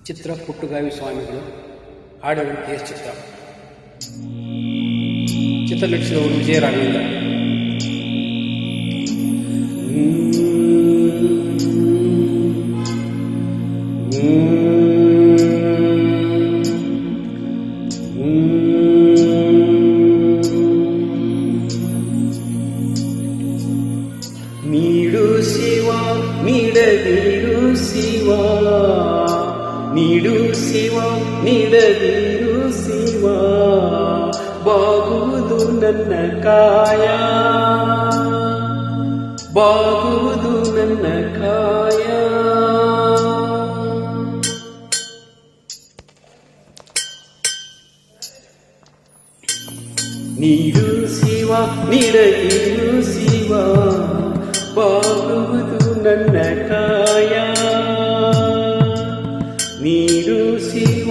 ಚಿತ್ರ ಪುಟ್ಟಗಾವಿ ಸ್ವಾಮಿಗಳು, ಹಾಡಿದರು ಎಸ್ ಚಿತ್ರ, ಚಿತ್ರ ನಟಿಸಿದವರು ವಿಜಯ ರಾಘವೇಂದ್ರ. ನೀಡು ಶಿವ ನೀಡದಿರು ಶಿವ, ನೀಡು ಶಿವ ನೀಡದಿರು ಶಿವ, ಬಾಗುವುದು ನನ್ನ ಕಾಯ, ಬಾಗುವುದು ನನ್ನ ಕಾಯ. ನೀಡು ಶಿವ ನೀಡದಿರು ಶಿವ, ಬಾಗುವುದು ನನ್ನ ಕಾಯ. ನೀಡು ಶಿವ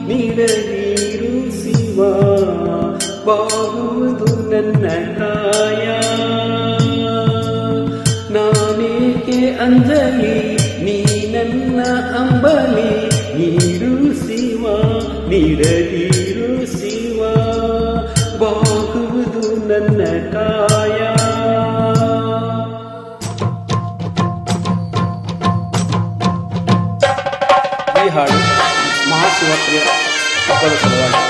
ನೀಡದಿರು ಶಿವ, ಬಾಗುವುದು ನನ್ನ ಕಾಯ. ನಾನೇಕೆ ಅಂಜಲಿ ನೀ ನನ್ನ ಅಂಬಲಿ, ನೀಡು ಶಿವ ನೀಡದಿರು ಶಿವ, ಬಾಗುವುದು ನನ್ನ ಕಾಯ. ಈ ಹಾಡು ಮಹಾಶಿವರಾತ್ರಿಯ ಹಬ್ಬದ ಸಲುವಾಗಿ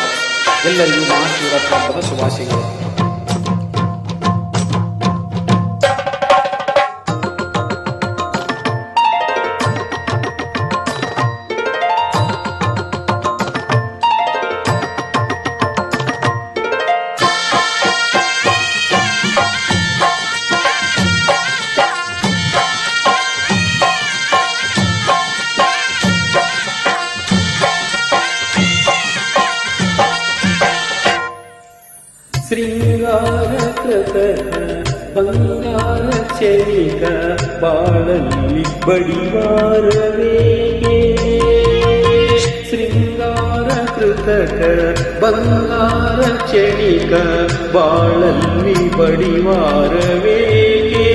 ಎಲ್ಲರಿಗೂ ಮಹಾಶಿವರಾತ್ರಿ ಹಬ್ಬದ ಶುಭಾಶಯಗಳು. ಶೃಂಗಾರ ಕೃತಕ ಬಂಗಾರ ಚರಿಕ, ಬಾಳಲ್ಲಿ ಬಡಿವಾರವೇಗೆ. ಶೃಂಗಾರ ಕೃತಕ ಬಂಗಾರ ಚರಿಕ, ಬಾಳಲ್ಲಿ ಬಡಿವಾರವೇಗೆ.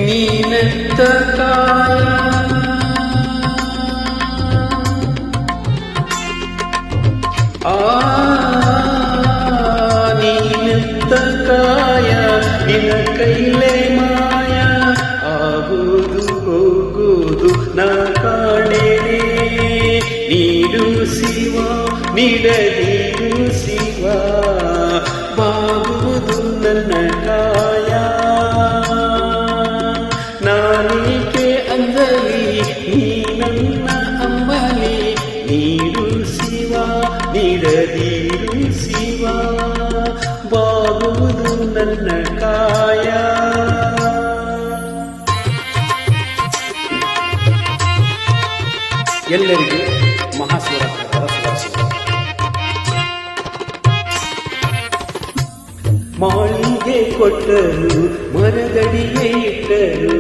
ನೀನೆತ್ತ ಕಾಯ ಕಾಯ, ನಿನ್ನ ಕೈಲೇ ಮಾಯ, ಆಗುವುದು ಹೋಗುವುದು ನಾ ಕಾಣೆನೆ. ನೀಡು ಶಿವ ನೀಡದಿರು ಶಿವ, ಬಾಗುವುದು ನನ್ನ ಕಾಯ. ನಾನೇಕೆ ಅಂಜಲಿ ನೀ ನನ್ನ ಅಂಬಲಿ, ನೀಡು ಶಿವ ನೀಡದಿರು ಶಿವ, ಬಾಗುವುದು ನನ್ನ ಕಾಯ. ಎಲ್ಲರಿಗೂ ಮಹಾಶಿವರಾತ್ರಿ ಹಬ್ಬದ ಶುಭಾಶಯಗಳು. ಮಾಳಿಗೆ ಕೊಟ್ಟರು ಮರದಡಿಗೆ ಇಟ್ಟರು,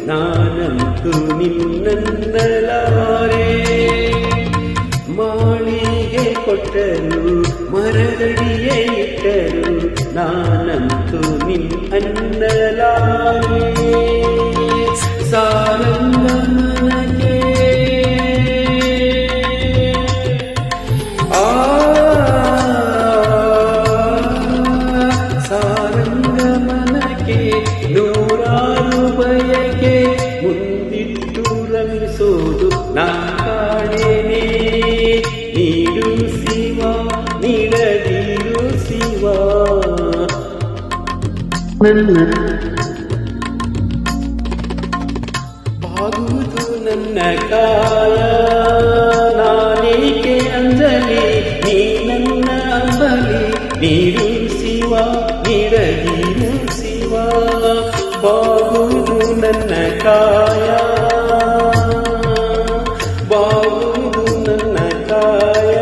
ನಾನಂತೂ ನಿನ್ನನ್ನಲಾರೆ. ಮಾಳಿಗೆ ಕೊಟ್ಟರು ಮರದಡಿಗೆ ಇಟ್ಟರು, ನಾನಂತೂ ನಿನ್ನನ್ನಲಾರೆ. ಸಾರಂಗಮನಗೆ ಸಾರಂಗಮನಕ್ಕೆ ನೂರಾರು ಬಯಕೆ, ಮುಂದಿಟ್ಟು ರಮಿಸೋದು ನಾ ಕಾಣೆನೆ. ನೀಡು ಶಿವ ನೀಡದಿರು ಶಿವ, ನನ್ನ ಬಾಗುವುದು ನನ್ನ ಕಾಯ. ನಾನೇಕೆ ಅಂಜಲಿ ನೀ ನನ್ನ ಅಂಬಲಿ, ನೀಡು ಶಿವ ನೀಡದಿರು ಶಿವ, ಬಾಗುವುದು ನನ್ನ ಕಾಯ, ಬಾಗುವುದು ನನ್ನ ಕಾಯ.